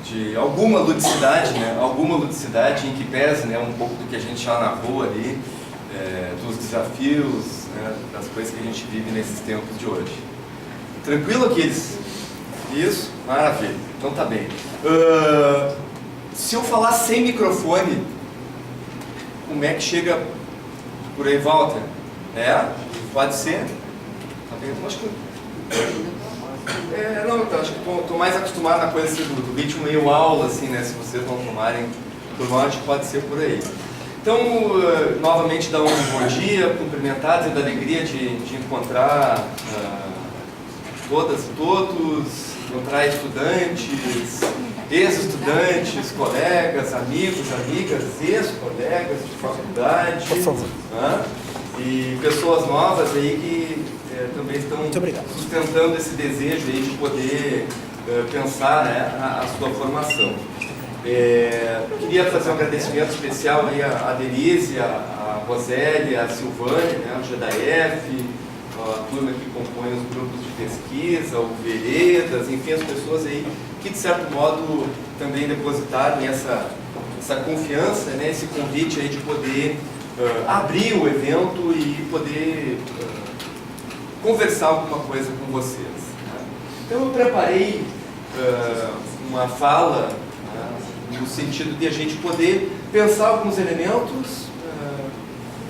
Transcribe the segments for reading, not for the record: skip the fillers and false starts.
de alguma ludicidade, né? Alguma ludicidade em que pese, né, um pouco do que a gente já narrou ali, dos desafios, né, das coisas que a gente vive nesses tempos de hoje. Tranquilo, Aquiles? Isso? Maravilha. Então tá bem. Se eu falar sem microfone, como é que chega por aí, Walter? Pode ser? Tá bem? Eu acho que... não, então, acho que estou mais acostumado na coisa assim, do ritmo meio aula, assim, né? Se vocês não tomarem por mal, acho que pode ser por aí. Então, novamente, dar um bom dia, cumprimentar, dizer da alegria de encontrar todas e todos, encontrar estudantes, ex-estudantes, colegas, amigos, amigas, ex-colegas de faculdade. Por favor. E pessoas novas aí que também estão sustentando esse desejo aí de poder pensar, né, a sua formação. Queria fazer um agradecimento especial aí a Denise, a Rosélia, a Silvânia, né, o GDF, a turma que compõe os grupos de pesquisa, o Veredas, enfim, as pessoas aí que de certo modo também depositaram essa confiança, né, esse convite aí de poder abrir o evento e poder conversar alguma coisa com vocês. Né? Então eu preparei uma fala, né, no sentido de a gente poder pensar alguns elementos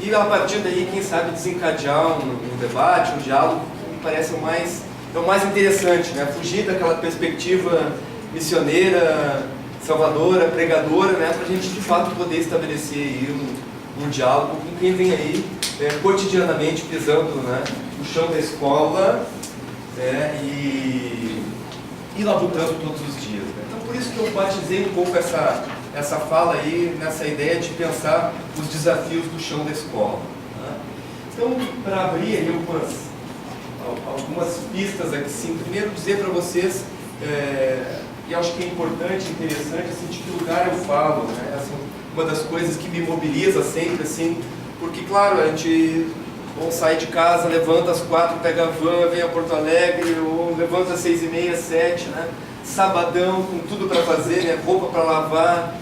e a partir daí, quem sabe, desencadear um debate, um diálogo que me parece o mais interessante, né? Fugir daquela perspectiva missioneira, salvadora, pregadora, né? Para a gente de fato poder estabelecer aí um diálogo com quem vem aí cotidianamente pisando, né, no chão da escola e labutando todos os dias. Né? Então por isso que eu batizei um pouco essa fala aí, nessa ideia de pensar os desafios do chão da escola. Né? Então, para abrir aí algumas pistas aqui, sim, primeiro dizer para vocês, e acho que é importante, interessante, assim, de que lugar eu falo, né? Assim, uma das coisas que me mobiliza sempre, assim, porque, claro, a gente sai de casa, levanta às 4, pega a van, vem a Porto Alegre, ou levanta às 6h30, 7, né? Sabadão, com tudo para fazer, né? Roupa para lavar,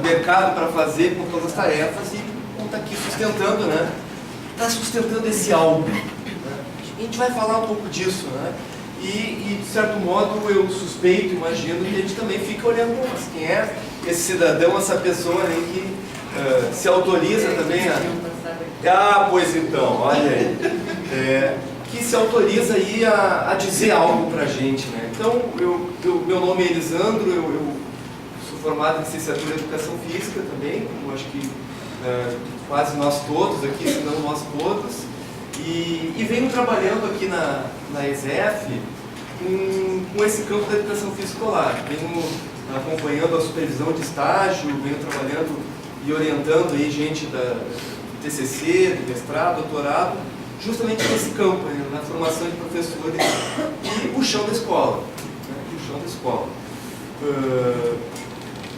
mercado para fazer, com todas as tarefas, e está aqui sustentando, né? Está sustentando esse algo. Né? E a gente vai falar um pouco disso, né? E, de certo modo, eu suspeito, imagino, que a gente também fica olhando, mas quem é esse cidadão, essa pessoa ali que se autoriza também a... pois então, olha aí. Que se autoriza aí a dizer algo pra gente, né? Então, meu nome é Elisandro, eu sou formado em licenciatura em Educação Física também, como acho que quase nós todos aqui, se não nós todos. E venho trabalhando aqui na ESEF com esse campo da educação física escolar. Venho acompanhando a supervisão de estágio, venho trabalhando e orientando aí gente do TCC, do mestrado, doutorado, justamente nesse campo, né, na formação de professores e o chão da escola. Né, o chão da escola.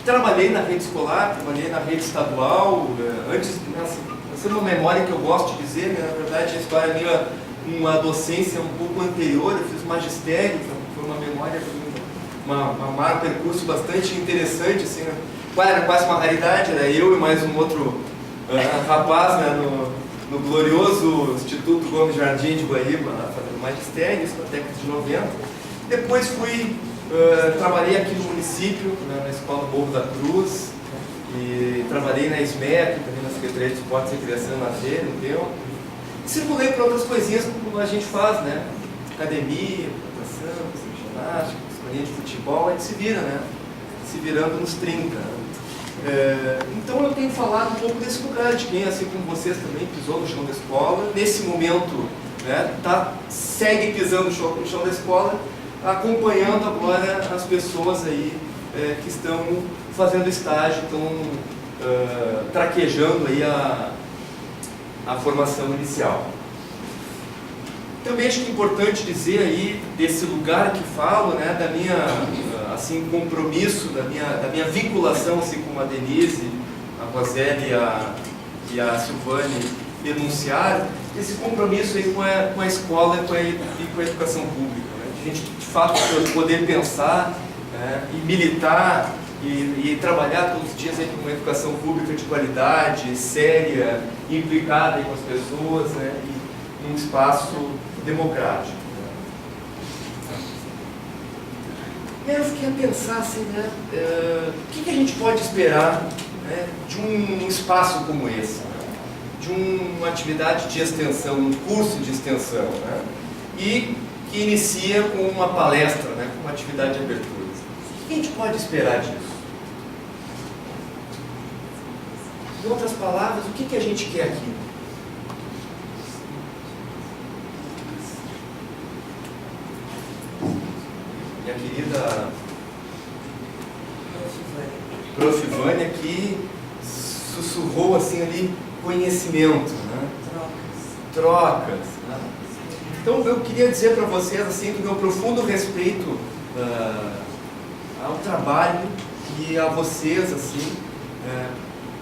Trabalhei na rede escolar, trabalhei na rede estadual, antes, essa é uma memória que eu gosto de dizer, né? Na verdade a história minha, uma docência um pouco anterior, eu fiz magistério, foi uma memória, um percurso bastante interessante, assim, né? Era quase uma raridade, era eu e mais um outro rapaz, né, no glorioso Instituto Gomes Jardim de Guaíba, né, fazendo magistério, isso na década de 90. Depois trabalhei aqui no município, né, na Escola Morro da Cruz, e trabalhei na SMEC, também na Secretaria de Esportes e Recreação e Lazer, no tempo. E circulei para outras coisinhas como a gente faz, né? Academia, natação, ginástica, escolinha de futebol, a gente se vira, né? Se virando nos 30. Né? Então eu tenho falado um pouco desse lugar, de quem, assim como vocês também, pisou no chão da escola, nesse momento, né, segue pisando no chão da escola, acompanhando agora as pessoas aí que estão fazendo estágio, estão traquejando aí a formação inicial. Também acho que é importante dizer aí desse lugar que falo, né, da minha assim, compromisso, da minha vinculação, assim como a Denise, a Rosélia e a Silvane enunciaram, esse compromisso aí com a escola e com a educação pública, né, de a gente de fato poder pensar né, e militar e trabalhar todos os dias aí por uma educação pública de qualidade, séria, implicada aí com as pessoas, né, e num espaço democrático. E aí eu fiquei a pensar assim, né, o que a gente pode esperar, né, de um espaço como esse, né, de uma atividade de extensão, um curso de extensão, né, e que inicia com uma palestra, né, com uma atividade de abertura. O que a gente pode esperar disso? Em outras palavras, o que a gente quer aqui? Minha querida Prof. Vânia aqui sussurrou assim ali conhecimento, né? Trocas. Né? Então eu queria dizer para vocês assim do meu profundo respeito ao trabalho e a vocês assim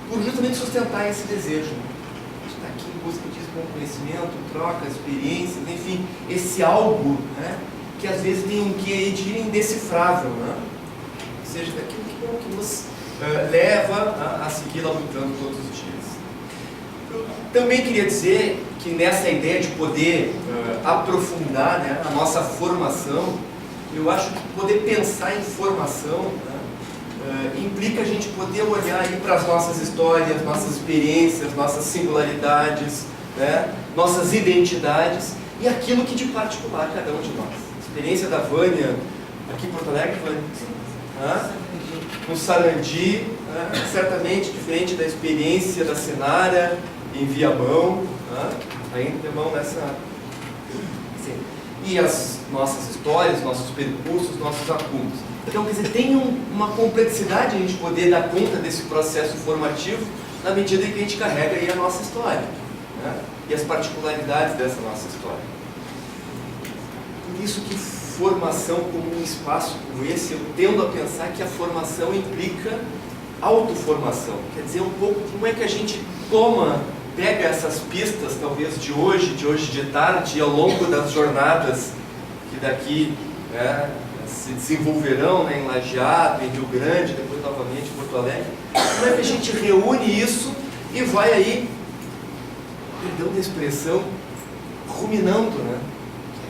por justamente sustentar esse desejo. A gente está aqui em busca disso, bom conhecimento, trocas, experiências, enfim, esse algo, né, que às vezes tem um quê de indecifrável, né? Ou seja, daquilo que nos leva a seguir labutando todos os dias. Eu também queria dizer que nessa ideia de poder aprofundar, né, a nossa formação, eu acho que poder pensar em formação, né, implica a gente poder olhar aí para as nossas histórias, nossas experiências, nossas singularidades, né, nossas identidades e aquilo que de particular cada um de nós. A experiência da Vânia, aqui em Porto Alegre, Vânia, no Sarandi, certamente diferente da experiência da Senara em Viamão, aí em Viamão nessa... Assim, e as nossas histórias, nossos percursos, nossos acúmulos. Então, quer dizer, tem uma complexidade a gente poder dar conta desse processo formativo na medida em que a gente carrega aí a nossa história, né? E as particularidades dessa nossa história. Por isso que formação como um espaço como esse, eu tendo a pensar que a formação implica autoformação. Quer dizer, um pouco como é que a gente pega essas pistas, talvez de hoje de tarde, e ao longo das jornadas que daqui se desenvolverão, né, em Lajeado, em Rio Grande, depois novamente em Porto Alegre. Como é que a gente reúne isso e vai aí, perdão da expressão, ruminando, né?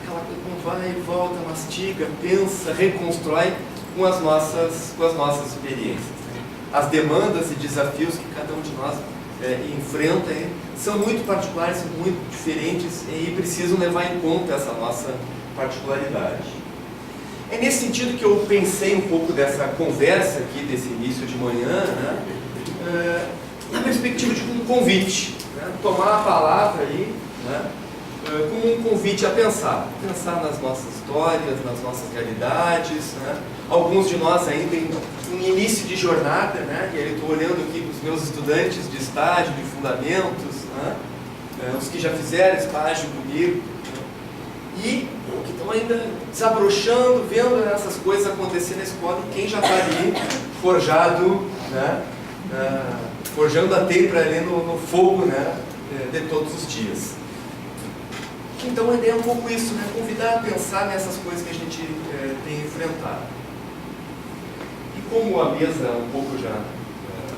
Aquela coisa como vai e volta, mastiga, pensa, reconstrói com as nossas experiências. Né? As demandas e desafios que cada um de nós enfrenta são muito particulares, são muito diferentes e precisam levar em conta essa nossa particularidade. É nesse sentido que eu pensei um pouco dessa conversa aqui, desse início de manhã, né, na perspectiva de um convite, né, tomar a palavra aí, né, como um convite a pensar nas nossas histórias, nas nossas realidades, né, alguns de nós ainda em início de jornada, né, e aí estou olhando aqui para os meus estudantes de estágio, de fundamentos, né, os que já fizeram estágio comigo, né, e que estão ainda desabrochando, vendo essas coisas acontecer na escola, e quem já está ali forjado, né, forjando a teipa ali no fogo, né, de todos os dias. Então a ideia é um pouco isso, né, convidar a pensar nessas coisas que a gente tem enfrentado. E como a mesa, um pouco já,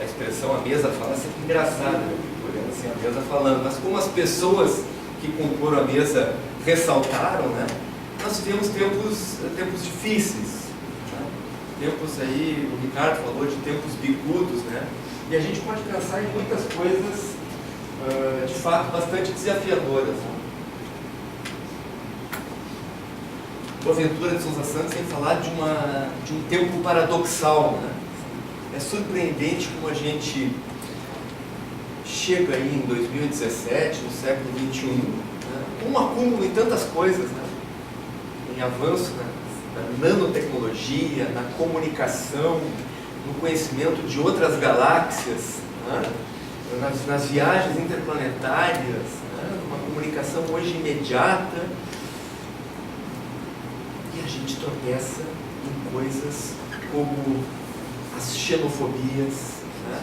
a expressão a mesa fala, é sempre engraçada, né, olhando assim a mesa falando, mas como as pessoas que comporam a mesa ressaltaram, né, nós tivemos tempos difíceis, né? Tempos aí, o Ricardo falou de tempos bicudos, né? E a gente pode pensar em muitas coisas de fato bastante desafiadoras. Boaventura de Souza Santos sem falar de um tempo paradoxal, né? É surpreendente como a gente chega aí em 2017, no século XXI, né? Um acúmulo em tantas coisas, né? Em avanço, né, na nanotecnologia, na comunicação, no conhecimento de outras galáxias, né, nas viagens interplanetárias, né, uma comunicação hoje imediata, e a gente tropeça em coisas como as xenofobias, né,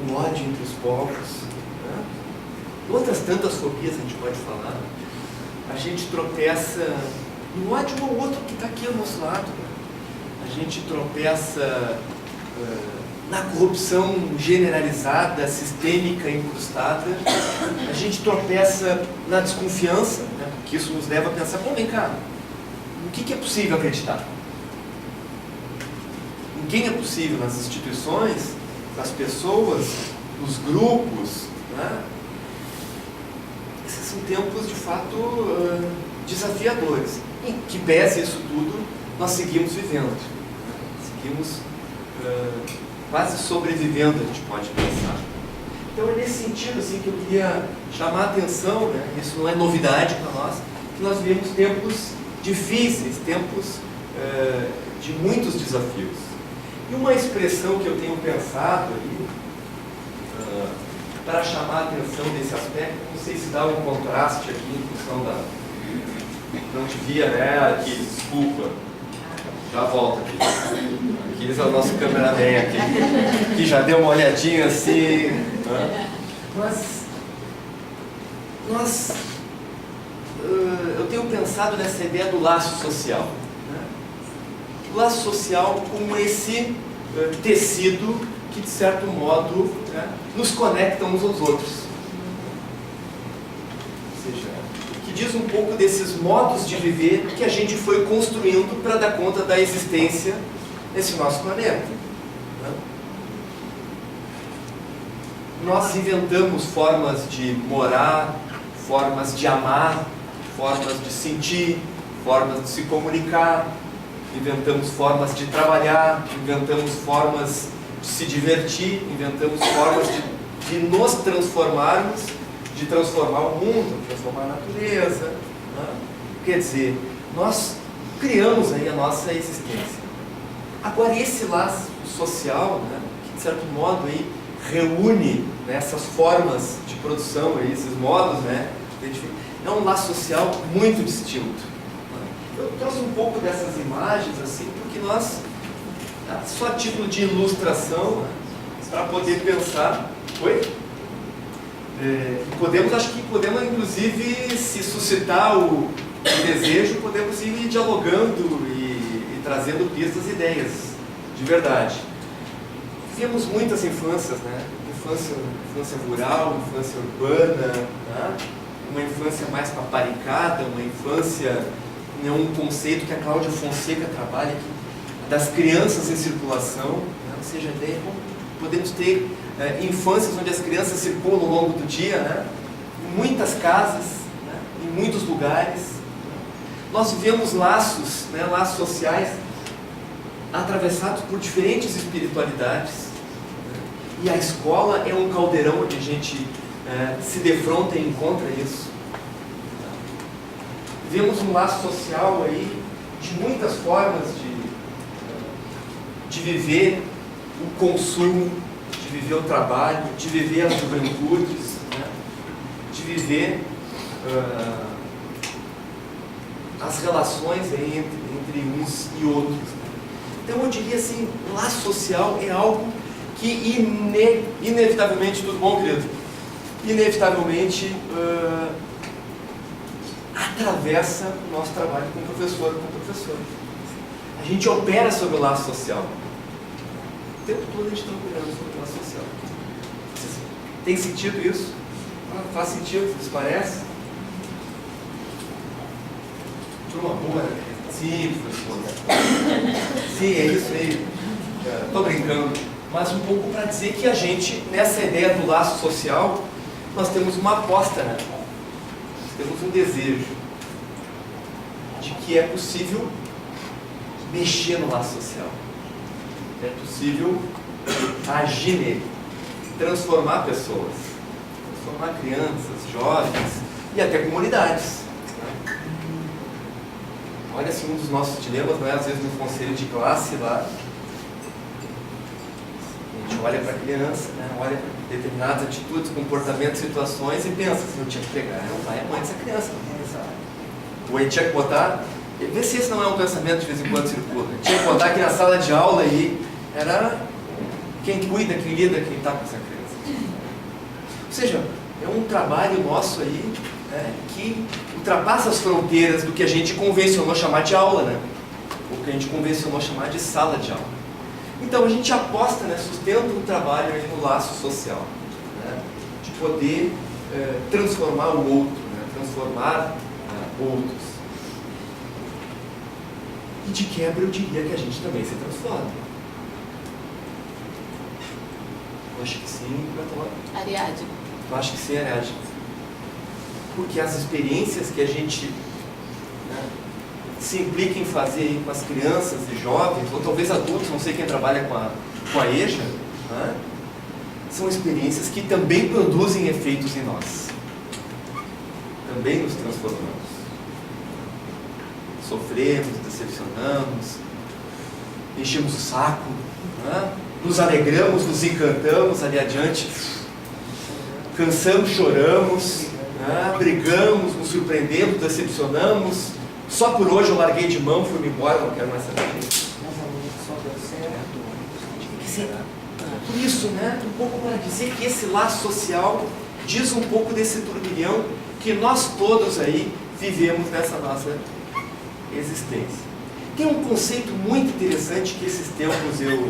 o ódio entre os povos, né, outras tantas fobias a gente pode falar. A gente tropeça no ódio ao outro que está aqui ao nosso lado. a gente tropeça na corrupção generalizada, sistêmica, incrustada, a gente tropeça na desconfiança, né, porque isso nos leva a pensar, bom, vem cá, no que é possível acreditar? Em quem é possível? Nas instituições, nas pessoas, nos grupos, né? Esses são tempos, de fato, desafiadores. Em que pese isso tudo, nós seguimos vivendo, né? Seguimos quase sobrevivendo, a gente pode pensar. Então é nesse sentido assim, que eu queria chamar a atenção, né? Isso não é novidade para nós, que nós vivemos tempos difíceis, tempos de muitos desafios. E uma expressão que eu tenho pensado aí, para chamar a atenção desse aspecto, não sei se dá um contraste aqui em função da... Não devia, né? Aqui, desculpa. Já volto aqui. Aqui é o nosso cameraman aqui, que já deu uma olhadinha assim. Né? Mas eu tenho pensado nessa ideia do laço social. Né? O laço social como esse tecido que, de certo modo, né, nos conecta uns aos outros. Ou seja, que diz um pouco desses modos de viver que a gente foi construindo para dar conta da existência nesse nosso planeta. Né? Nós inventamos formas de morar, formas de amar, formas de sentir, formas de se comunicar, inventamos formas de trabalhar, inventamos formas de se divertir, inventamos formas de nos transformarmos, de transformar o mundo, transformar a natureza. Né? Quer dizer, nós criamos aí a nossa existência. Agora, esse laço social, né, que de certo modo aí reúne, né, essas formas de produção, aí, esses modos, né, é um laço social muito distinto. Eu trouxe um pouco dessas imagens assim, porque nós, só a título de ilustração, para poder pensar, acho que podemos inclusive, se suscitar o desejo, podemos ir dialogando e trazendo pistas e ideias, de verdade. Vivemos muitas infâncias, né? Infância rural, infância urbana, né? Uma infância mais paparicada, uma infância, é um conceito que a Cláudia Fonseca trabalha aqui, das crianças em circulação, né? Ou seja, podemos ter infâncias onde as crianças circulam ao longo do dia, né? Em muitas casas, né? Em muitos lugares. Nós vivemos laços, né? Laços sociais atravessados por diferentes espiritualidades, né? E a escola é um caldeirão onde a gente se defronta e encontra isso. Vemos um laço social aí de muitas formas de viver o consumo, de viver o trabalho, de viver as juventudes, né? De viver as relações aí entre uns e outros. Né? Então eu diria assim, laço social é algo que inevitavelmente, tudo bom, querido? Inevitavelmente atravessa o nosso trabalho com professor e com professora. A gente opera sobre o laço social. O tempo todo a gente está operando sobre o laço social. Tem sentido isso? Faz sentido, vocês parecem? Turma boa, né? Sim, professor. Sim, é isso aí. Estou brincando. Mas um pouco para dizer que a gente, nessa ideia do laço social, nós temos uma aposta, né? Temos um desejo de que é possível mexer no laço social. É possível agir nele, transformar pessoas, transformar crianças, jovens e até comunidades. Olha, assim, um dos nossos dilemas, não é? Às vezes no conselho de classe lá, a gente olha para a criança, né? Olha para determinadas atitudes, comportamentos, situações e pensa assim, eu tinha que pegar o pai e a mãe dessa criança, ou aí tinha que botar, vê se esse não é um pensamento de vez em quando circula, tinha que botar aqui na sala de aula aí, era quem cuida, quem lida, quem está com essa criança. Ou seja, é um trabalho nosso aí, né, que ultrapassa as fronteiras do que a gente convencionou chamar de aula, né? O que a gente convencionou chamar de sala de aula. Então a gente aposta, né, sustenta um trabalho aí no laço social, né, de poder transformar o outro, né, transformar outros. E de quebra eu diria que a gente também se transforma. Eu acho que sim, Ariadne. eu acho que sim, Ariadne. Porque as experiências que a gente, né, se implica em fazer aí com as crianças e jovens, ou talvez adultos, não sei quem trabalha com a EJA, né, são experiências que também produzem efeitos em nós. Também nos transformamos. Sofremos, decepcionamos, enchemos o saco, né, nos alegramos, nos encantamos, ali adiante, cansamos, choramos, né, brigamos, nos surpreendemos, decepcionamos. Só por hoje eu larguei de mão, fui-me embora, não quero mais saber disso. Por isso, né, um pouco para dizer que esse laço social diz um pouco desse turbilhão que nós todos aí vivemos nessa nossa existência. Tem um conceito muito interessante que esses tempos eu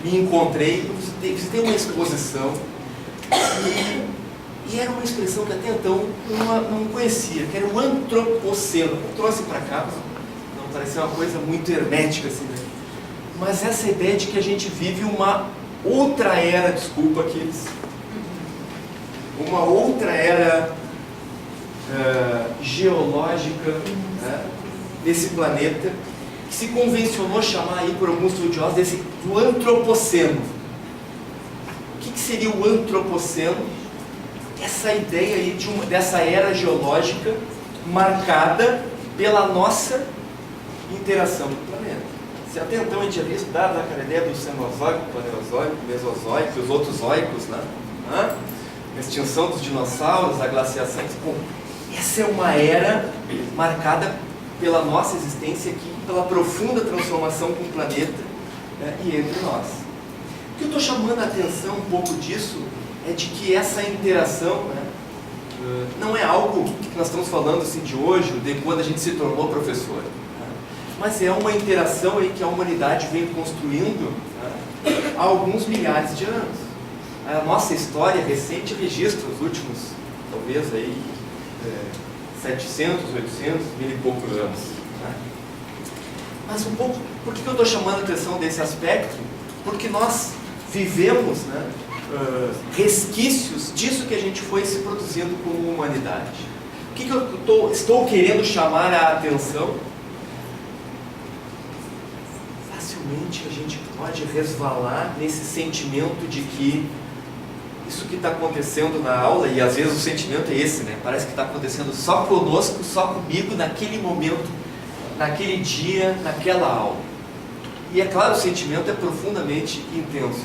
me encontrei, eu visitei uma exposição e era uma expressão que até então eu não conhecia, que era o antropoceno. Eu trouxe para cá, não parecia uma coisa muito hermética assim, né? Mas essa ideia de que a gente vive uma outra era, desculpa Aquiles, uma outra era geológica, né, desse planeta, que se convencionou chamar aí por alguns estudiosos do antropoceno. O que seria o antropoceno? Essa ideia aí dessa era geológica marcada pela nossa interação com o planeta. Se até então a gente havia estudado aquela ideia do Cenozoico, Paleozoico, Mesozoico e os outros zoicos, né? A extinção dos dinossauros, a glaciação. Bom, essa é uma era marcada pela nossa existência aqui, pela profunda transformação com o planeta, né, e entre nós. O que eu estou chamando a atenção um pouco disso é de que essa interação, né, não é algo que nós estamos falando assim de hoje, de quando a gente se tornou professor, né, mas é uma interação aí que a humanidade vem construindo, né, há alguns milhares de anos. A nossa história recente registra os últimos, talvez aí, 700, 800, mil e poucos anos. Né? Mas um pouco, por que eu estou chamando a atenção desse aspecto? Porque nós vivemos, né, resquícios disso que a gente foi se produzindo como humanidade. O que eu estou querendo chamar a atenção? Facilmente a gente pode resvalar nesse sentimento de que isso que está acontecendo na aula, e às vezes o sentimento é esse, né? Parece que está acontecendo só conosco, só comigo, naquele momento, naquele dia, naquela aula. E é claro, o sentimento é profundamente intenso.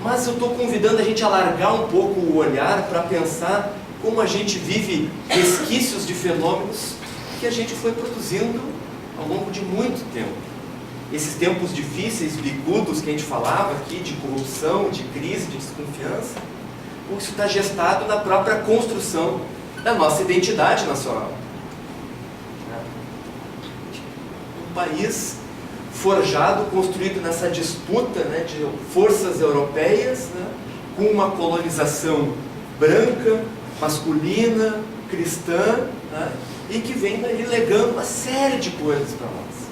Mas eu estou convidando a gente a alargar um pouco o olhar para pensar como a gente vive resquícios de fenômenos que a gente foi produzindo ao longo de muito tempo. Esses tempos difíceis, bicudos que a gente falava aqui, de corrupção, de crise, de desconfiança, isso está gestado na própria construção da nossa identidade nacional. Um país forjado, construído nessa disputa, né, de forças europeias, né, com uma colonização branca, masculina, cristã, né, e que vem daí legando uma série de coisas para nós.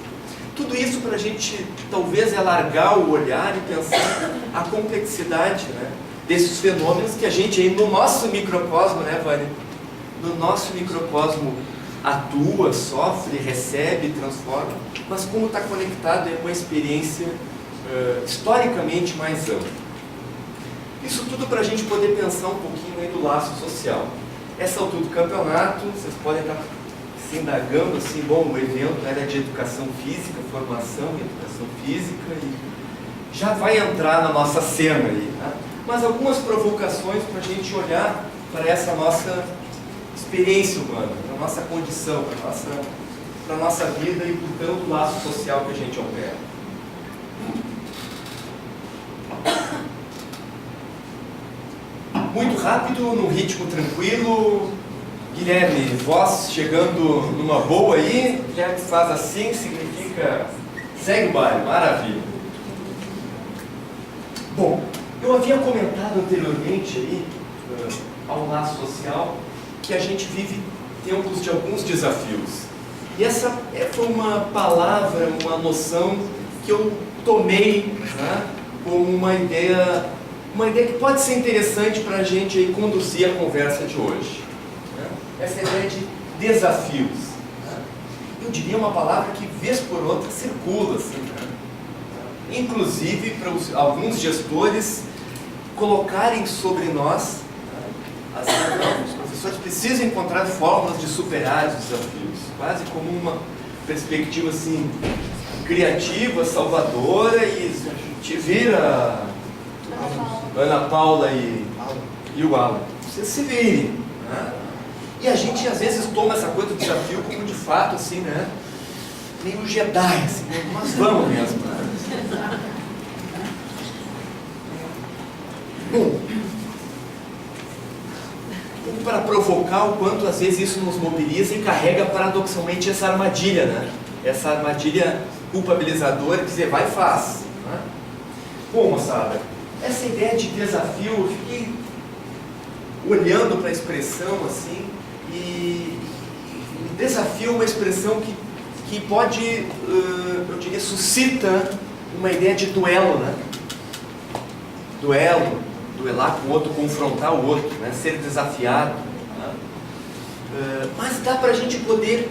Tudo isso para a gente talvez alargar o olhar e pensar a complexidade, né, desses fenômenos que a gente aí no nosso microcosmo, né, Vânia? No nosso microcosmo atua, sofre, recebe, transforma, mas como está conectado com uma experiência historicamente mais ampla. Isso tudo para a gente poder pensar um pouquinho aí do laço social. Essa altura do campeonato, vocês podem estar se indagando assim, bom, o evento era de educação física, formação em educação física, e já vai entrar na nossa cena aí, né? Mas algumas provocações para a gente olhar para essa nossa experiência humana, para a nossa condição, para a nossa vida e, portanto, o laço social que a gente opera. Muito rápido, num ritmo tranquilo. Guilherme, voz chegando numa boa aí. Guilherme faz assim, significa Segue o baile, maravilha. Bom, eu havia comentado anteriormente aí, ao laço social, que a gente vive tempos de alguns desafios. E essa foi uma palavra, uma noção que eu tomei, né, como uma ideia que pode ser interessante para a gente aí conduzir a conversa de hoje. Né? Essa ideia de desafios. Né? Eu diria uma palavra que, vez por outra, circula, assim, né? Inclusive para alguns gestores colocarem sobre nós, né, assim, não, os professores precisam encontrar fórmulas de superar os desafios, quase como uma perspectiva assim, criativa, salvadora, e te vira Ana Paula e o Alan. Vocês se virem. Né? E a gente às vezes toma essa coisa do desafio como de fato assim, né? Meio Jedi, assim, mas vamos mesmo. Né? Bom, para provocar o quanto às vezes isso nos mobiliza e carrega paradoxalmente essa armadilha, né? Essa armadilha culpabilizadora que dizer, vai e faz. Né? Bom, moçada, essa ideia de desafio, eu fiquei olhando para a expressão assim, e desafio é uma expressão que pode, eu diria, suscita uma ideia de duelo, né? Duelar com o outro, confrontar o outro, né? Ser desafiado. Né? Mas dá para a gente poder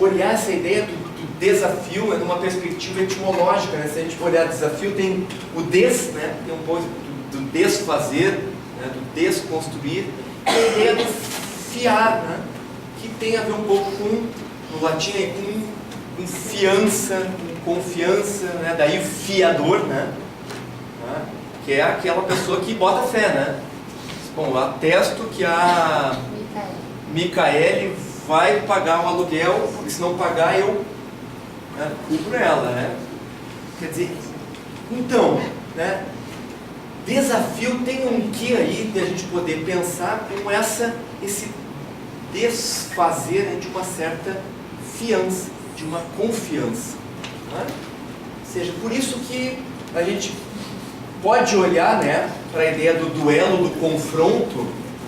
olhar essa ideia do desafio numa perspectiva etimológica, né? Se a gente for olhar desafio, tem o des, né? Tem um pouco do desfazer, né? Do desconstruir, e a ideia do fiar, né? Que tem a ver um pouco com, no latim, com fiança, com confiança, né? Daí o fiador, né? Que é aquela pessoa que bota fé, né? Bom, eu atesto que a Micaele vai pagar um aluguel, porque se não pagar eu, né, cubro ela, né? Quer dizer, então, né, desafio tem um quê aí de a gente poder pensar como esse desfazer, né, de uma certa fiança, de uma confiança. Né? Ou seja, por isso que a gente pode olhar, né, para a ideia do duelo, do confronto,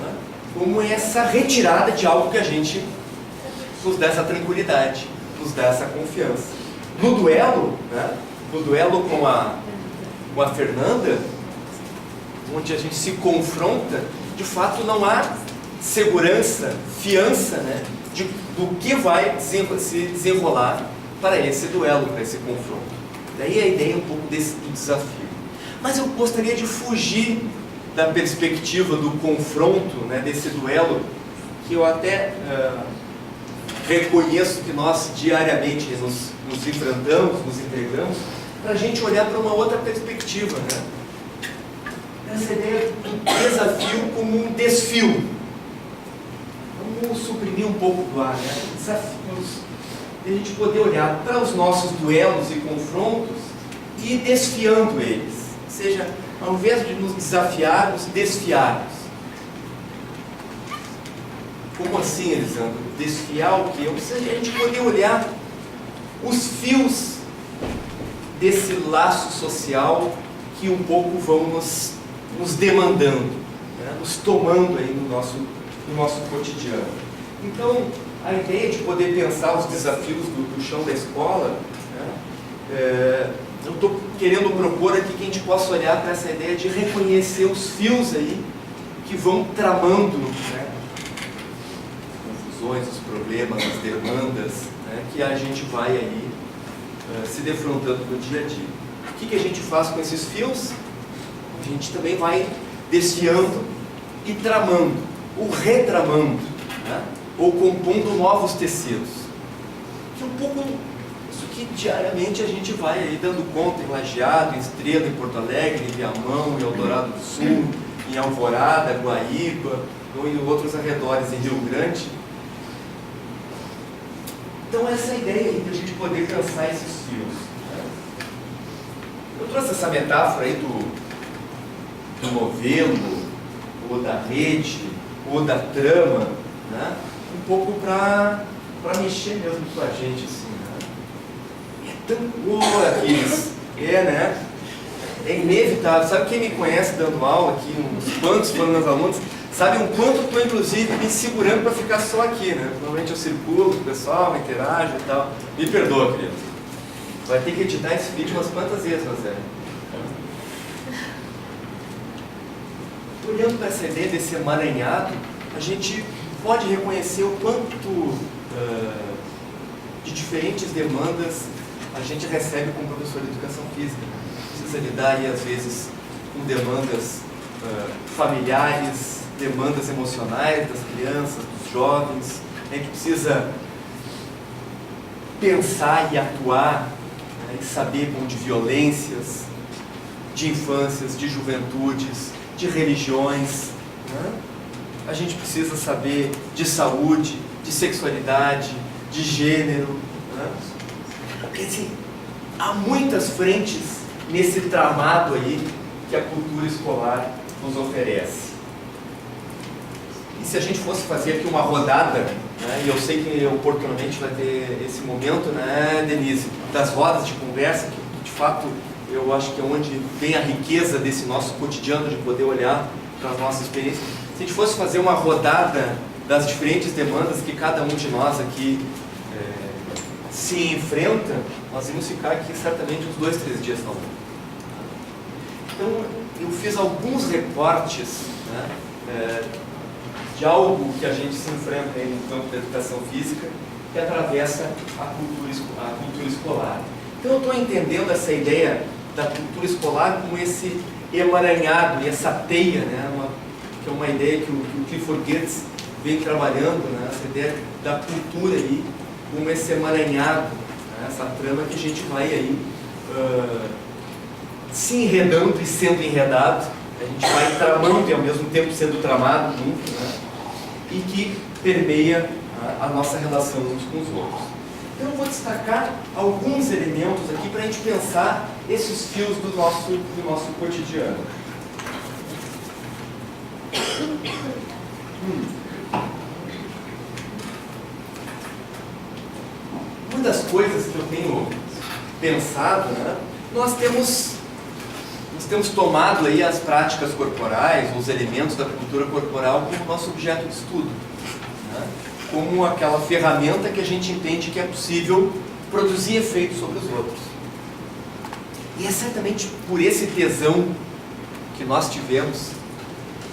né, como essa retirada de algo que a gente nos dá essa tranquilidade, nos dá essa confiança. No duelo, né, com a Fernanda, onde a gente se confronta, de fato não há segurança, fiança, né, do que vai se desenrolar para esse duelo, para esse confronto. Daí a ideia um pouco do desafio. Mas eu gostaria de fugir da perspectiva do confronto, né, desse duelo, que eu até reconheço que nós diariamente nos enfrentamos, nos integramos, para a gente olhar para uma outra perspectiva, né? Essa ideia do desafio como um desfio. Vamos suprimir um pouco do ar, né? Desafios. E a gente poder olhar para os nossos duelos e confrontos e ir desfiando eles. Ou seja, ao invés de nos desafiarmos, desfiarmos. Como assim, Elisandro? Desfiar o quê? Ou seja, a gente poder olhar os fios desse laço social que um pouco vão nos demandando, né? Nos tomando aí no nosso cotidiano. Então, a ideia de poder pensar os desafios do chão da escola, né? Eu estou querendo propor aqui que a gente possa olhar para essa ideia de reconhecer os fios aí que vão tramando, né, as confusões, os problemas, as demandas, né, que a gente vai aí se defrontando no dia a dia. O que a gente faz com esses fios? A gente também vai desfiando e tramando, ou retramando, né, ou compondo novos tecidos. Que é um pouco isso que diariamente a gente vai aí dando conta em Lajeado, em Estrela, em Porto Alegre, em Viamão, em Eldorado do Sul, em Alvorada, Guaíba, ou em outros arredores, em Rio Grande. Então essa ideia aí de a gente poder pensar esses fios. Né? Eu trouxe essa metáfora aí do novelo, ou da rede, ou da trama, né? Um pouco para mexer mesmo com a gente, assim, né? É Aquiles, né? É inevitável. Sabe quem me conhece dando aula aqui, uns quantos foram meus alunos, sabe um quanto eu estou, inclusive, me segurando para ficar só aqui, né? Normalmente eu circulo com o pessoal, interajo e tal. Me perdoa, querido. Vai ter que editar esse vídeo umas quantas vezes, José? Olhando para essa ideia desse emaranhado, a gente pode reconhecer o quanto de diferentes demandas a gente recebe como professor de educação física. Precisa lidar aí, às vezes, com demandas familiares, demandas emocionais das crianças, dos jovens. A gente precisa pensar e atuar, né, e saber de violências, de infâncias, de juventudes, de religiões. Né? A gente precisa saber de saúde, de sexualidade, de gênero. Né? Quer dizer, há muitas frentes nesse tramado aí que a cultura escolar nos oferece. E se a gente fosse fazer aqui uma rodada, né, e eu sei que oportunamente vai ter esse momento, né, Denise, das rodas de conversa, que de fato eu acho que é onde vem a riqueza desse nosso cotidiano, de poder olhar para as nossas experiências. Se a gente fosse fazer uma rodada das diferentes demandas que cada um de nós aqui se enfrenta, nós vamos ficar aqui certamente uns 2, 3 dias falando. Então, eu fiz alguns recortes, né, de algo que a gente se enfrenta aí no campo da educação física, que atravessa a cultura escolar. Então, eu estou entendendo essa ideia da cultura escolar como esse emaranhado e essa teia, né, que é uma ideia que o Clifford Geertz vem trabalhando, né, essa ideia da cultura aí, como esse emaranhado, né, essa trama que a gente vai aí se enredando e sendo enredado, a gente vai tramando e ao mesmo tempo sendo tramado junto, né, e que permeia a nossa relação uns com os outros. Então eu vou destacar alguns elementos aqui para a gente pensar esses fios do nosso cotidiano. Uma das coisas que eu tenho pensado, né, nós temos tomado aí as práticas corporais, os elementos da cultura corporal como nosso objeto de estudo, né, como aquela ferramenta que a gente entende que é possível produzir efeitos sobre os outros. E é certamente por esse tesão que nós tivemos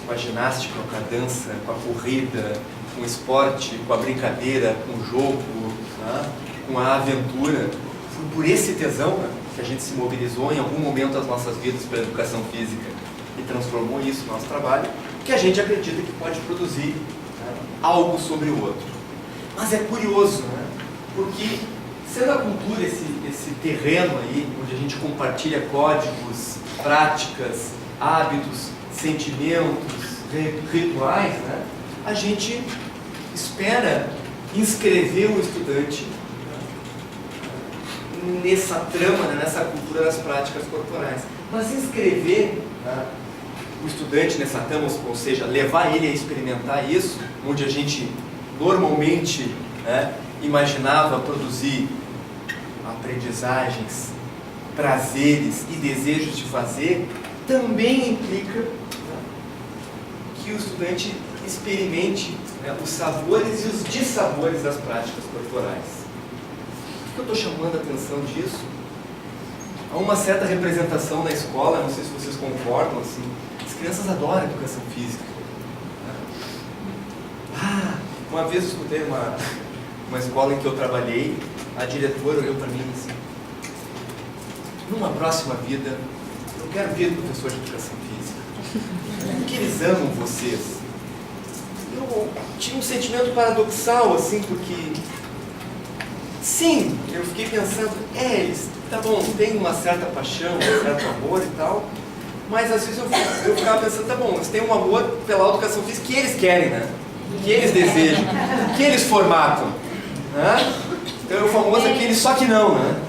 com a ginástica, com a dança, com a corrida, com o esporte, com a brincadeira, com o jogo, né, com a aventura. Foi por esse tesão, né, que a gente se mobilizou em algum momento das nossas vidas pela educação física e transformou isso no nosso trabalho, que a gente acredita que pode produzir, né, algo sobre o outro. Mas é curioso, né, porque sendo a cultura esse terreno aí, onde a gente compartilha códigos, práticas, hábitos, sentimentos, rituais, né, a gente espera inscrever o estudante nessa trama, né, nessa cultura das práticas corporais. Mas inscrever, né, o estudante nessa trama, ou seja, levar ele a experimentar isso, onde a gente normalmente, né, imaginava produzir aprendizagens, prazeres e desejos de fazer, também implica, né, que o estudante experimente, né, os sabores e os dissabores das práticas corporais. Por que eu estou chamando a atenção disso? Há uma certa representação na escola, não sei se vocês concordam, assim, as crianças adoram educação física. Uma vez eu escutei uma escola em que eu trabalhei, a diretora olhou para mim assim: numa próxima vida, eu quero ver professor de educação física, porque eles amam vocês. Eu tinha um sentimento paradoxal, assim, porque sim, eu fiquei pensando, eles, tá bom, tem uma certa paixão, um certo amor e tal, mas às vezes eu ficava pensando, tá bom, eles têm um amor pela educação física que eles querem, né? Que eles desejam, que eles formatam, né? Então o famoso é aquele só que não, né?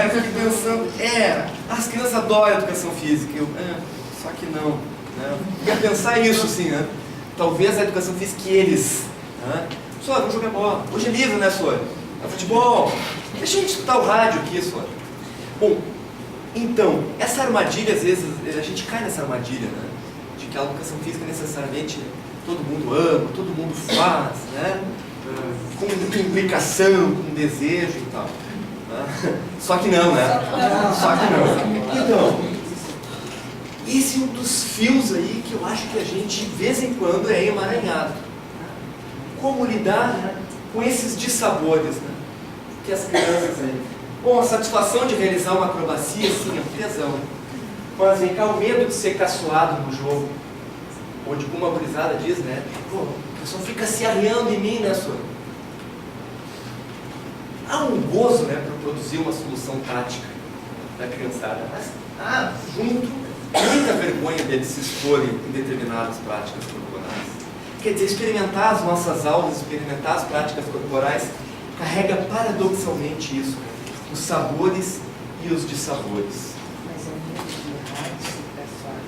Eu fiquei pensando, as crianças adoram a educação física, só que não, né? Eu ia pensar isso, assim, né? Talvez a educação física que eles, né? Só, vamos jogar bola, hoje é livre, né, Sônia? É futebol, Deixa a gente escutar o rádio aqui, só. Bom, então, essa armadilha, às vezes, a gente cai nessa armadilha, né? De que a educação física necessariamente todo mundo ama, todo mundo faz, né? Com implicação, com desejo e tal. Né? Só que não, né? Só que não. Então, esse é um dos fios aí que eu acho que a gente, de vez em quando, é emaranhado. Como lidar, né, com esses dissabores, né, que as crianças aí... Bom, a satisfação de realizar uma acrobacia, sim, é um tesão. Mas vem cá, o medo de ser caçoado no jogo. Ou de como a gurizada diz, né? Pô, o pessoal fica se arriando em mim, né, senhor? Há um gozo, né, para produzir uma solução tática da criançada. Mas, junto, muita vergonha deles se exporem em determinadas práticas corporais. Quer dizer, experimentar as nossas aulas, experimentar as práticas corporais, carrega paradoxalmente isso, né? Os sabores e os dissabores. Mas é medo de errar e ser caçoado.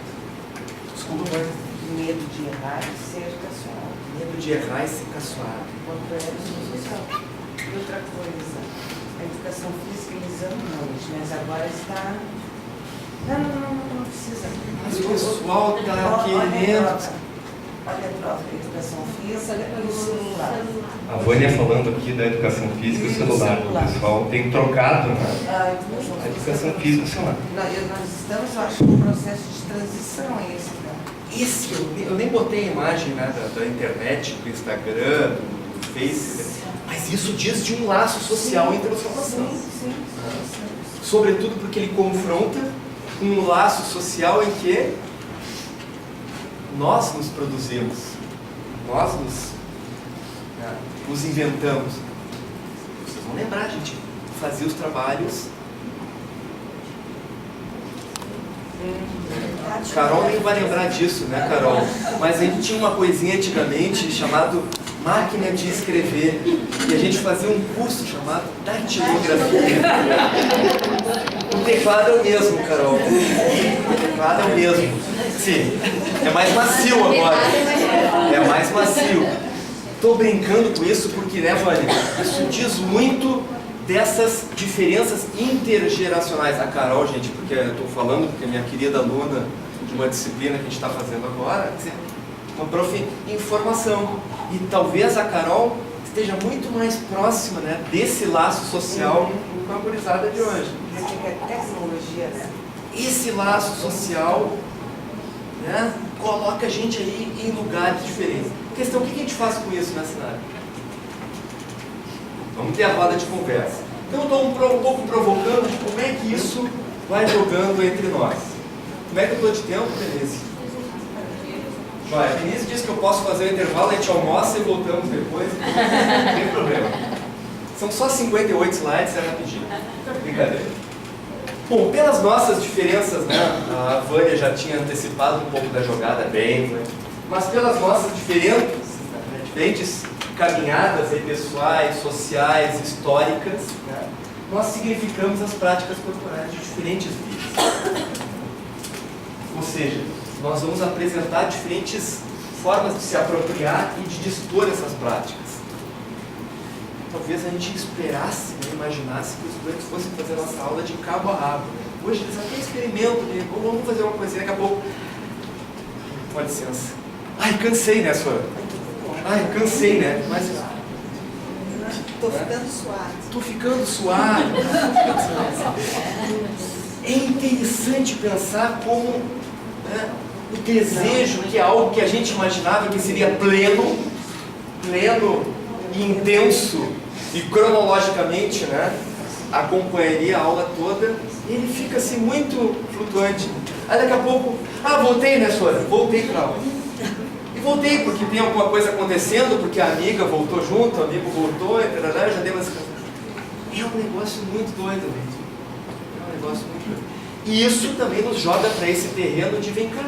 Desculpa, mãe. Medo de errar e ser caçoado. Medo de errar e ser caçoado. Quanto é social. E outra coisa, a educação física eles amam hoje, mas agora está... Não precisa. Mas o pessoal está querendo... Olha a troca, a educação física e o celular. A Vânia falando aqui da educação física e o celular. O pessoal tem trocado, né? A educação física e o celular. Nós estamos, eu acho, num processo de transição a esse, né? Esse, eu nem botei a imagem, né, da internet, do Instagram, do Face, mas isso diz de um laço social em transformação. Sim. Sobretudo porque ele confronta um laço social em que nós nos produzimos, nós nos inventamos. Vocês vão lembrar, a gente fazia os trabalhos. Carol nem vai lembrar disso, né, Carol? Mas a gente tinha uma coisinha antigamente chamado máquina de escrever. E a gente fazia um curso chamado datilografia. O teclado é o mesmo, Carol. O teclado é o mesmo. Sim, é mais macio agora. É mais macio. Estou brincando com isso porque, né, Vânia? Isso diz muito dessas diferenças intergeracionais. A Carol, gente, porque eu estou falando, porque é minha querida aluna de uma disciplina que a gente está fazendo agora, uma prof em formação. E talvez a Carol esteja muito mais próxima, né, desse laço social com a gurizada de hoje. Porque é tecnologia, né? Esse laço social, né, coloca a gente aí em lugares diferentes. Questão, o que a gente faz com isso nessa área? Vamos ter a roda de conversa. Então eu estou um pouco provocando de como é que isso vai jogando entre nós. Como é que eu estou de tempo, Denise? Joia, a Denise disse que eu posso fazer o intervalo, a gente almoça e voltamos depois. Não tem problema. São só 58 slides, é rapidinho. Brincadeira. Bom, pelas nossas diferenças, né, a Vânia já tinha antecipado um pouco da jogada, bem, né? Mas pelas nossas diferentes caminhadas aí, pessoais, sociais, históricas, né, nós significamos as práticas corporais de diferentes vias. Ou seja, nós vamos apresentar diferentes formas de se apropriar e de dispor essas práticas. Talvez a gente esperasse, né, imaginasse que os estudantes fossem fazer a nossa aula de cabo a rabo. Hoje eles até experimentam, né? Vamos fazer uma coisa, daqui a pouco... Com licença. Ai, cansei, né, senhora? Ai, cansei, né? Mas... Estou ficando suado. Estou ficando suado. É interessante pensar como, né, o desejo, que é algo que a gente imaginava que seria pleno e intenso e cronologicamente, né, acompanharia a aula toda, ele fica assim muito flutuante. Aí daqui a pouco, voltei, né, senhora? Voltei para a aula. E voltei porque tem alguma coisa acontecendo, porque a amiga voltou junto, o amigo voltou, e já deu umas... É um negócio muito doido, gente. É um negócio muito doido. E isso também nos joga para esse terreno de vem cá.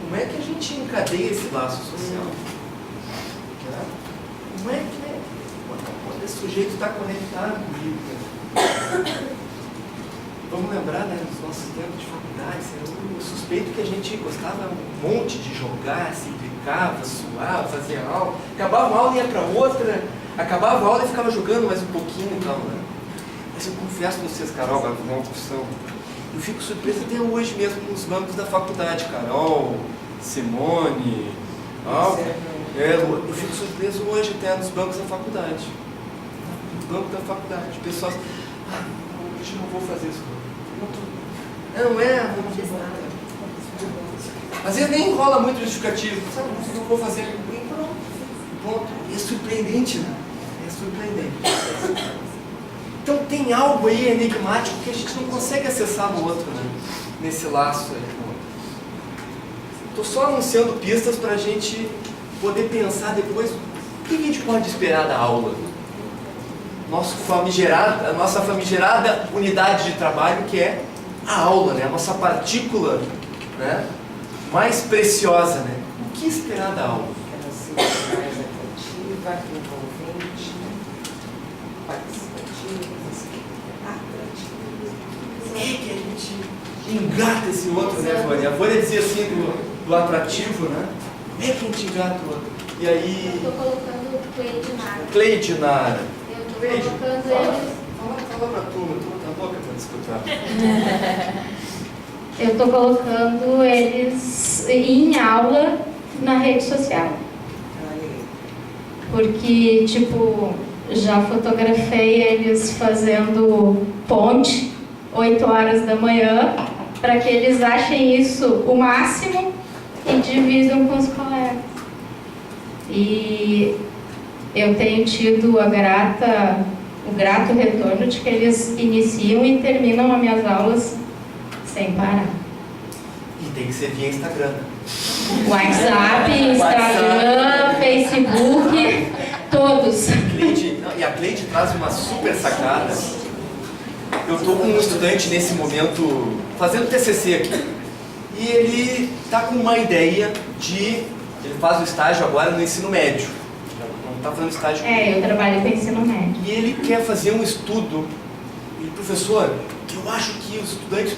Como é que a gente encadeia esse laço social? Como é que quando esse sujeito está conectado comigo? Vamos lembrar, né, dos nossos tempos de faculdade, eu suspeito que a gente gostava um monte de jogar, se implicava, suava, fazia aula, acabava a aula e ia para outra, acabava a aula e ficava jogando mais um pouquinho e tal, né? Mas eu confesso com vocês, Carol, agora vou dar uma confissão. Eu fico surpreso até hoje mesmo nos bancos da faculdade, Carol, Simone, eu fico surpreso hoje até nos bancos da faculdade. No banco da faculdade, pessoas, hoje não vou fazer isso. Não vou. Às vezes nem enrola muito justificativo, sabe? Não vou fazer. E pronto. É surpreendente, né? É surpreendente. Então tem algo aí enigmático que a gente não consegue acessar no outro, né? Nesse laço aí. Estou só anunciando pistas para a gente poder pensar depois o que a gente pode esperar da aula. A nossa famigerada unidade de trabalho, que é a aula, né? A nossa partícula, né? Mais preciosa, né? O que esperar da aula? Ela seja mais atrativa, envolvente, participativa, atrativa. É que a gente engata esse outro, né, Vânia? A Vânia dizia assim do atrativo, né? Como é que a gente engata o outro? E aí... Eu estou colocando o Cleidinara. Cleidinara. Eu estou colocando eles... Fala pra turma, a turma tá louca pra discutir. Eu estou colocando eles em aula na rede social. Porque, tipo, já fotografei eles fazendo ponte 8 horas da manhã, para que eles achem isso o máximo e dividam com os colegas. E eu tenho tido o grato retorno de que eles iniciam e terminam as minhas aulas sem parar. E tem que ser via Instagram. WhatsApp, Instagram, Facebook, todos. E a Cleide traz uma super sacada. Eu estou com um estudante nesse momento fazendo TCC aqui. E ele está com uma ideia ele faz o estágio agora no ensino médio. Não está fazendo estágio. Eu trabalho com ensino médio. E ele quer fazer um estudo. E, professor, eu acho que os estudantes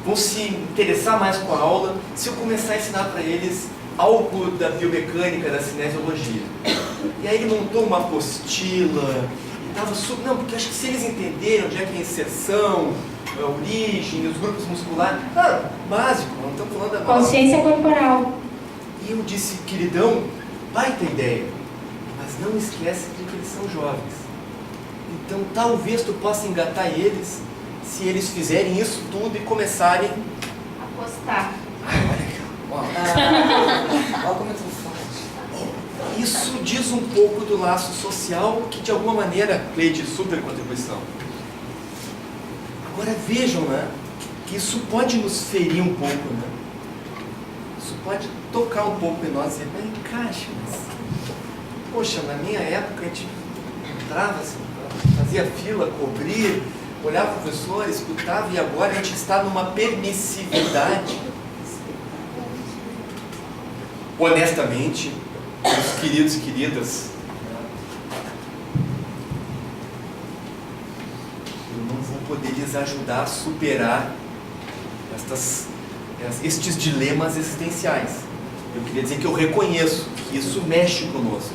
vão se interessar mais com a aula se eu começar a ensinar para eles algo da biomecânica, da cinesiologia. E aí ele montou uma apostila, não, porque eu acho que se eles entenderem onde é que é a inserção, a origem, os grupos musculares, claro, básico, não estamos falando da consciência corporal. E eu disse, queridão, baita ideia, mas não esquece de que eles são jovens. Então talvez tu possa engatar eles se eles fizerem isso tudo e começarem a postar. Olha como tu faz. Isso diz um pouco do laço social que de alguma maneira, Cleide, super contribuição. Agora vejam, né, que isso pode nos ferir um pouco, né? Isso pode tocar um pouco em nós e dizer, mas encaixa, mas... Poxa, na minha época a gente entrava assim, fazia fila, cobria, olhava o professor, escutava, e agora a gente está numa permissividade. Honestamente, meus queridos e queridas, eu não vou poder lhes ajudar a superar estes dilemas existenciais. Eu queria dizer que eu reconheço que isso mexe conosco.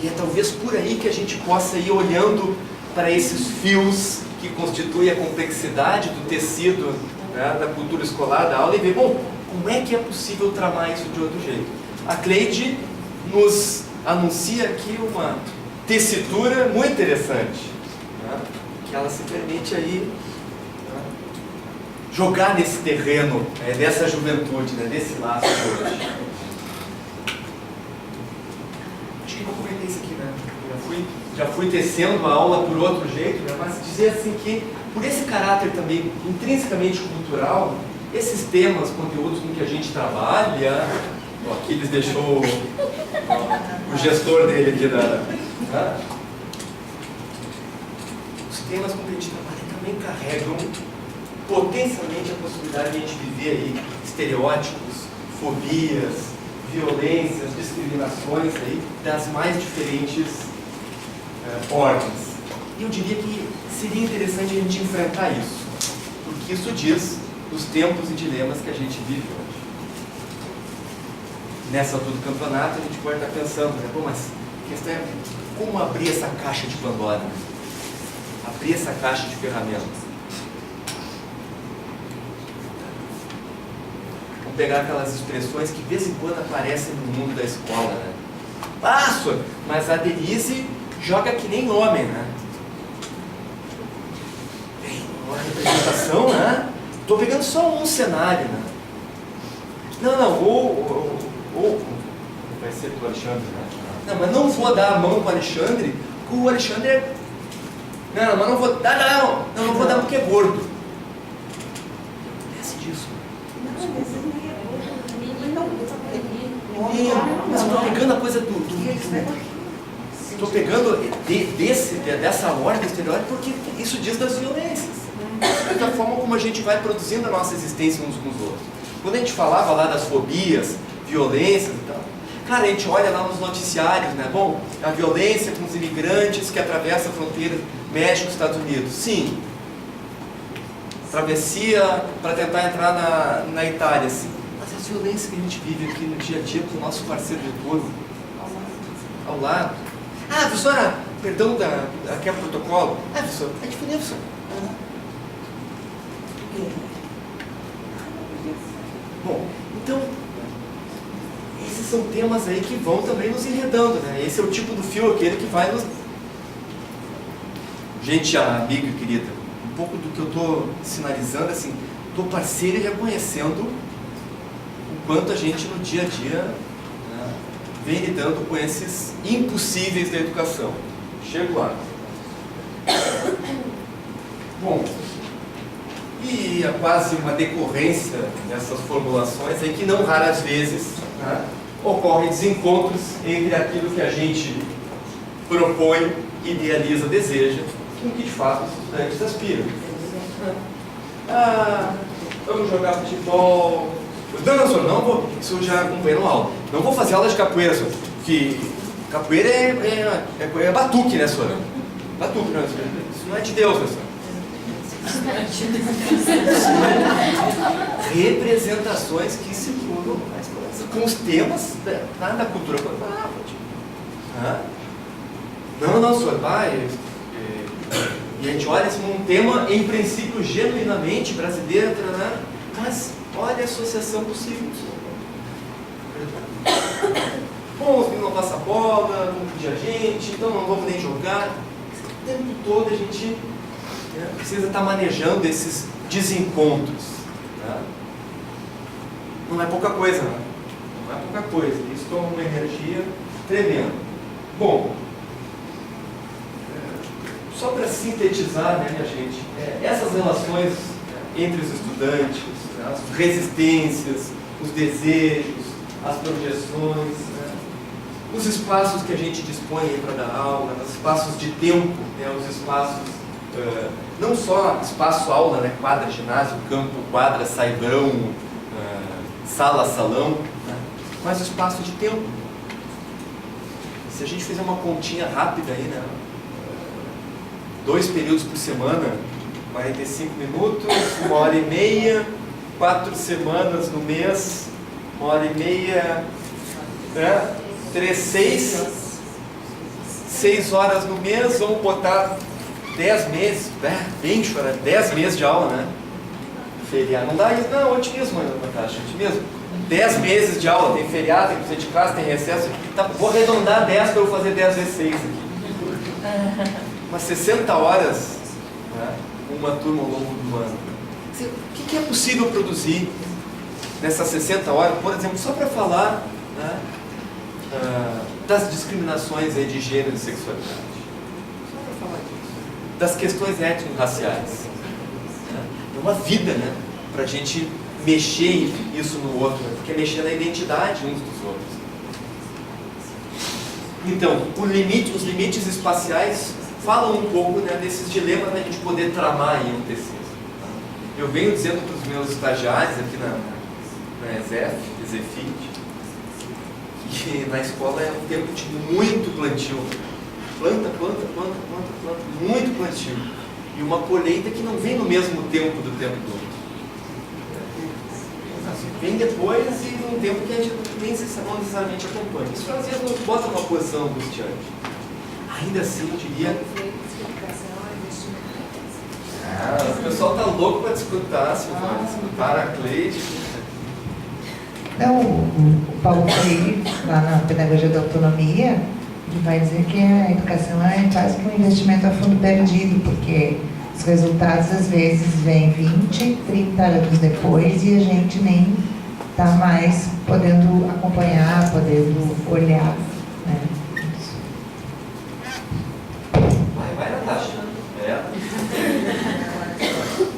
E é talvez por aí que a gente possa ir olhando para esses fios que constituem a complexidade do tecido, né, da cultura escolar, da aula, e ver, bom, como é que é possível tramar isso de outro jeito? A Cleide nos anuncia aqui uma tessitura muito interessante, né, que ela se permite aí, né, jogar nesse terreno, dessa juventude, né, desse laço de hoje. Acho que eu comentei isso aqui, né? Já fui tecendo a aula por outro jeito, né? Mas dizer assim que, por esse caráter também intrinsecamente cultural, esses temas, conteúdos com que a gente trabalha, aqui eles deixou o gestor dele aqui né? Os temas com que a gente trabalha também carregam potencialmente a possibilidade de a gente viver aí estereótipos, fobias, violências, discriminações aí, das mais diferentes ordens. E eu diria que seria interessante a gente enfrentar isso, porque isso diz dos tempos e dilemas que a gente vive hoje. Nessa altura do campeonato, a gente pode estar pensando, né? Bom, mas a questão é como abrir essa caixa de Pandora? abrir essa caixa de ferramentas. Vamos pegar aquelas expressões que de vez em quando aparecem no mundo da escola, né? Passo, mas a Denise joga que nem homem, né? Tem uma representação, né? Estou pegando só um cenário, né? Não, ou vai ser do Alexandre, né? Não, mas não vou dar a mão para o Alexandre, porque o Alexandre é... Não, mas não vou dar, não vou dar porque é gordo. Esquece disso. Mas estou pegando a coisa estou pegando dessa ordem estereótipa porque isso diz das violências. Da forma como a gente vai produzindo a nossa existência uns com os outros. Quando a gente falava lá das fobias, violências e tal, cara, a gente olha lá nos noticiários, né? Bom, a violência com os imigrantes que atravessam a fronteira México-Estados Unidos. Sim. Travessia para tentar entrar na Itália, sim. Mas as violências que a gente vive aqui no dia a dia com o nosso parceiro de turno, ao lado. Ah, professora, perdão aqui é o protocolo. Ah, professor, é diferente, professor. Bom, então, esses são temas aí que vão também nos enredando, né? Esse é o tipo do fio aquele que vai nos... Gente, amiga querida, um pouco do que eu estou sinalizando, assim, estou parceiro e reconhecendo o quanto a gente no dia a dia, né, vem lidando com esses impossíveis da educação. Chego lá. Bom, e é quase uma decorrência dessas formulações aí que não raras vezes, né, ocorrem desencontros entre aquilo que a gente propõe, idealiza, deseja, com o que de fato os estudantes aspiram. Vamos jogar futebol. Não, senhor, não vou. Isso eu já acompanhei na aula. Não vou fazer aula de capoeira, senhor. Que capoeira é batuque, né, senhor? Batuque, né, senhor? Isso não é de Deus, né, senhor? Representações que circulam com os temas da cultura corporal. Não, senhor, vai. E a gente olha assim, um tema, em princípio, genuinamente brasileiro, né? Mas olha a associação possível. Bom, os meninos não passam bola, não pedir a gente, então não vamos nem jogar. O tempo todo a gente precisa estar manejando esses desencontros. Né? Não é pouca coisa, né? Não é pouca coisa. Isso toma uma energia tremenda. Bom, só para sintetizar, né, minha gente, essas relações entre os estudantes, né, as resistências, os desejos, as projeções, né, os espaços que a gente dispõe para dar aula, os espaços de tempo, né, os espaços, não só espaço aula, né, quadra, ginásio, campo, quadra, saibão, sala, salão, né, mas o espaço de tempo. Se a gente fizer uma continha rápida aí, né, 2 períodos por semana, 45 minutos, 1h30, 4 semanas no mês, 1h30, né? 6 horas no mês, vamos botar 10 meses, bem chorando, 10 meses de aula, né? Feriado, não dá isso, não, otimismo, Natasha, otimismo. 10 meses de aula, tem feriado, tem que de classe, tem recesso, tá, vou arredondar 10 para eu fazer 10 vezes 6 aqui. Umas 60 horas, né, uma turma ao longo do ano. O que é possível produzir nessas 60 horas, por exemplo, só para falar, né, das discriminações aí de gênero e sexualidade? Só para falar disso. Das questões étnico-raciais. É uma vida, né, para a gente mexer isso no outro, né, porque é mexer na identidade uns dos outros. Então, os limites espaciais falam um pouco, né, desses dilemas da gente poder tramar aí um TCC. Eu venho dizendo para os meus estagiários aqui na ESEF, que na escola é um tempo de muito plantio. Planta, muito plantio. E uma colheita que não vem no mesmo tempo do tempo todo. Vem depois e num tempo que a gente nem necessariamente acompanha. Isso às vezes nos bota numa posição angustiante. Ainda assim, eu diria... O pessoal tá louco para escutar, Silvana. Escutar a Cleide. Não, o Paulo Freire, lá na Pedagogia da Autonomia, ele vai dizer que a educação é quase que um investimento a fundo perdido, porque os resultados às vezes vêm 20, 30 anos depois e a gente nem está mais podendo acompanhar, podendo olhar, né? Vai, Natasha.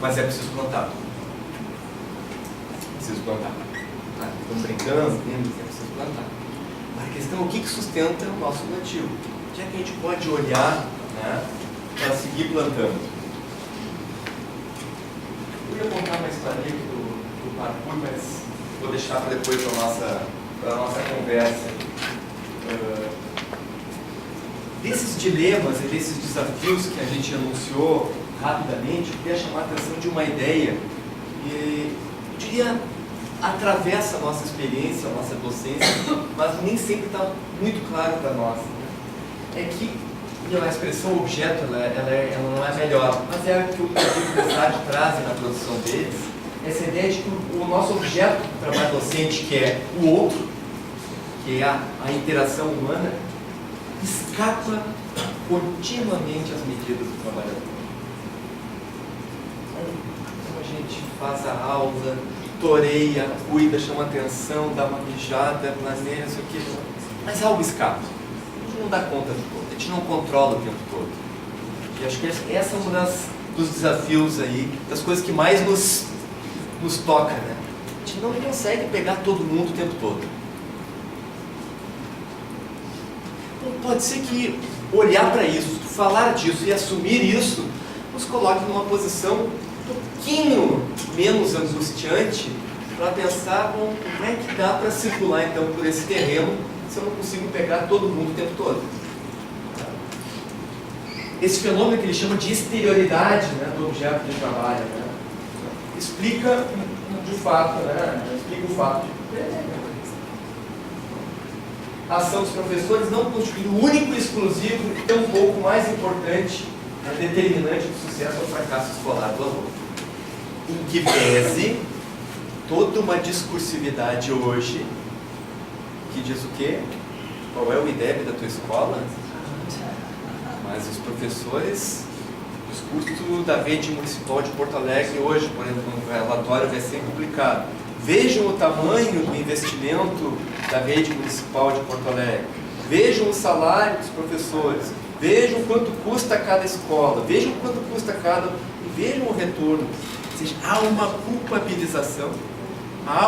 Mas é preciso plantar. Preciso plantar. Estão brincando, é preciso plantar. Mas a questão é o que sustenta o nosso plantio. Onde é que a gente pode olhar, né, para seguir plantando? Eu ia contar uma história aqui do parkour, mas vou deixar para depois para a nossa conversa. Desses dilemas e desses desafios que a gente anunciou rapidamente, eu queria chamar a atenção de uma ideia que, eu diria, atravessa a nossa experiência, a nossa docência, mas nem sempre está muito claro para nós. É que a expressão objeto ela não é melhor, mas é o que o Messard traz na produção deles, essa ideia de que o nosso objeto do trabalho docente, que é o outro, que é a interação humana, escapa continuamente às medidas do trabalhador. Então a gente faz a aula, toreia, cuida, chama atenção, dá uma mijada, planeja, isso aqui, mas algo escapa. A gente não dá conta de tudo, a gente não controla o tempo todo. E acho que essa é uma dos desafios aí, das coisas que mais nos toca, né? A gente não consegue pegar todo mundo o tempo todo. Pode ser que olhar para isso, falar disso e assumir isso, nos coloque numa posição um pouquinho menos angustiante para pensar, bom, como é que dá para circular então por esse terreno se eu não consigo pegar todo mundo o tempo todo. Esse fenômeno que ele chama de exterioridade, né, do objeto de trabalho, né, explica de fato, né, explica o fato de a ação dos professores não constitui o único e exclusivo e tampouco mais importante, né, determinante do sucesso ou fracasso escolar do aluno. Em que pese toda uma discursividade hoje que diz o quê? Qual é o IDEB da tua escola? Mas os professores, o discurso da rede municipal de Porto Alegre hoje, por exemplo, no relatório vai ser publicado. Vejam o tamanho do investimento da rede municipal de Porto Alegre. Vejam o salário dos professores. Vejam quanto custa cada escola. Vejam quanto custa cada... E vejam o retorno. Ou seja, há uma culpabilização. Há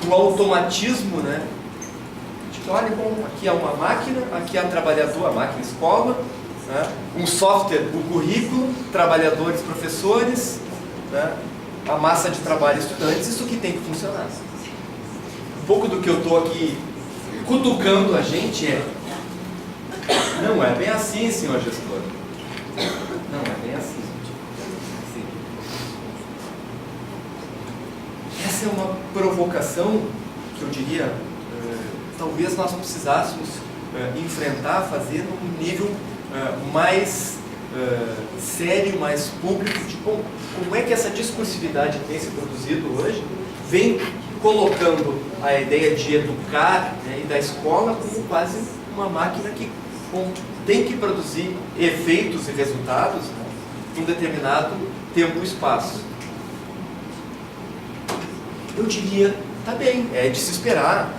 um automatismo, né? Tipo, olha, bom, aqui há uma máquina, aqui há um trabalhador, a máquina escola, né? Um software, o currículo, trabalhadores, professores, né? A massa de trabalho estudantes, isso que tem que funcionar. Um pouco do que eu estou aqui cutucando a gente é: não é bem assim, senhor gestor. Não é bem assim. Essa é uma provocação que eu diria, talvez nós precisássemos enfrentar, fazer num nível mais sério, mais público, de como é que essa discursividade que tem se produzido hoje vem colocando a ideia de educar, né, e da escola como quase uma máquina que tem que produzir efeitos e resultados, né, em um determinado tempo e espaço. Eu diria, tá bem, é de se esperar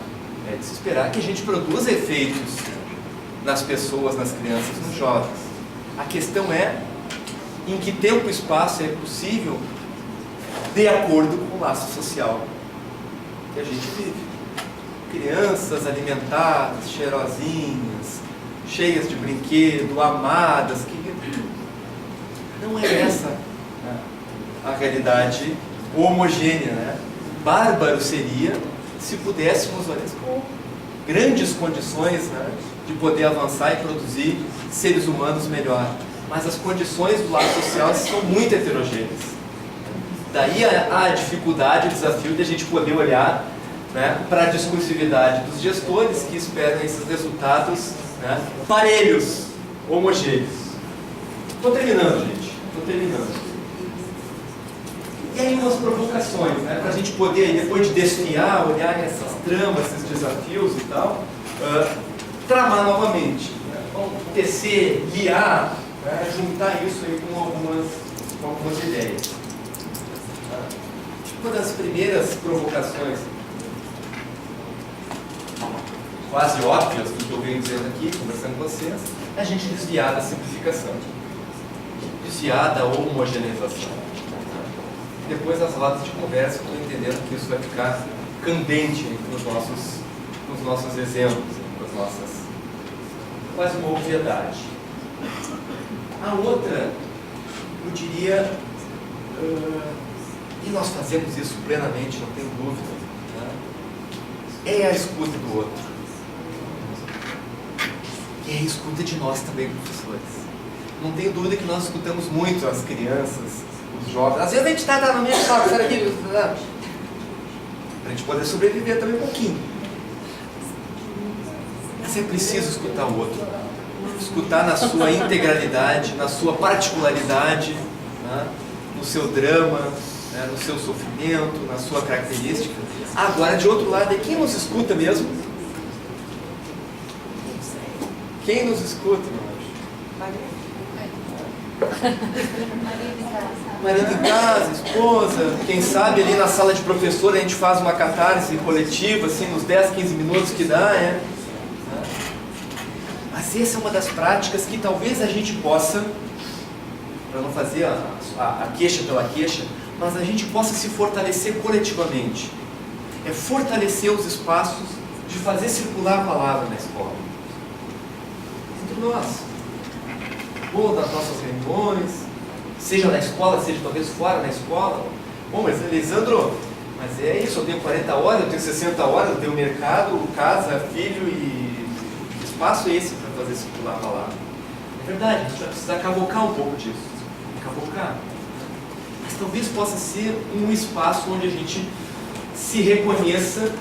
que a gente produza efeitos nas pessoas, nas crianças, nos jovens. A questão é em que tempo e espaço é possível de acordo com o laço social que a gente vive. Crianças alimentadas, cheirosinhas, cheias de brinquedo, amadas, que não é essa, né, a realidade homogênea, né? Bárbaro seria se pudéssemos, olha, com grandes condições, né, de poder avançar e produzir seres humanos melhor. Mas as condições do lado social são muito heterogêneas. Daí a dificuldade, o desafio de a gente poder olhar, né, para a discursividade dos gestores que esperam esses resultados, né, parelhos, homogêneos. Estou terminando, gente. Estou terminando. E aí umas provocações, né, para a gente poder, depois de desfiar, olhar essas tramas, esses desafios e tal, tramar novamente. Né? Vamos tecer, liar, né, juntar isso aí com algumas ideias. Uma das primeiras provocações, quase óbvias do que eu venho dizendo aqui, conversando com vocês, é a gente desviar da simplificação, desviar da homogeneização. Depois das rodas de conversa, estou entendendo que isso vai ficar candente nos nossos exemplos, nas nossas, quase uma obviedade. A outra, eu diria, e nós fazemos isso plenamente, não tenho dúvida, né? É a escuta do outro. E é a escuta de nós também, professores. Não tenho dúvida que nós escutamos muito as crianças, os jovens. Às vezes a gente está no meio, sabe, para a gente poder sobreviver também um pouquinho. Mas é preciso escutar o outro. Escutar na sua integralidade, na sua particularidade, né? No seu drama, né? No seu sofrimento, na sua característica. Agora, de outro lado, é quem nos escuta mesmo? Quem nos escuta, meu anjo? Marido em casa, esposa, quem sabe ali na sala de professor a gente faz uma catarse coletiva, assim, nos 10, 15 minutos que dá, Mas essa é uma das práticas que talvez a gente possa, para não fazer a queixa pela queixa, mas a gente possa se fortalecer coletivamente. É fortalecer os espaços de fazer circular a palavra na escola. Entre nós. Ou das nossas reuniões, seja na escola, seja talvez fora da escola. Bom, mas Elisandro, mas é isso, eu tenho 40 horas, eu tenho 60 horas, eu tenho mercado, casa, filho e espaço esse para fazer circular a palavra. É verdade, a gente vai precisar cavocar um pouco disso. Cavocar. Mas talvez possa ser um espaço onde a gente se reconheça,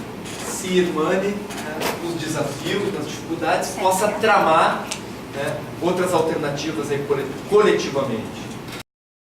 se irmane, né, nos desafios, nas dificuldades, possa tramar, né, outras alternativas aí coletivamente.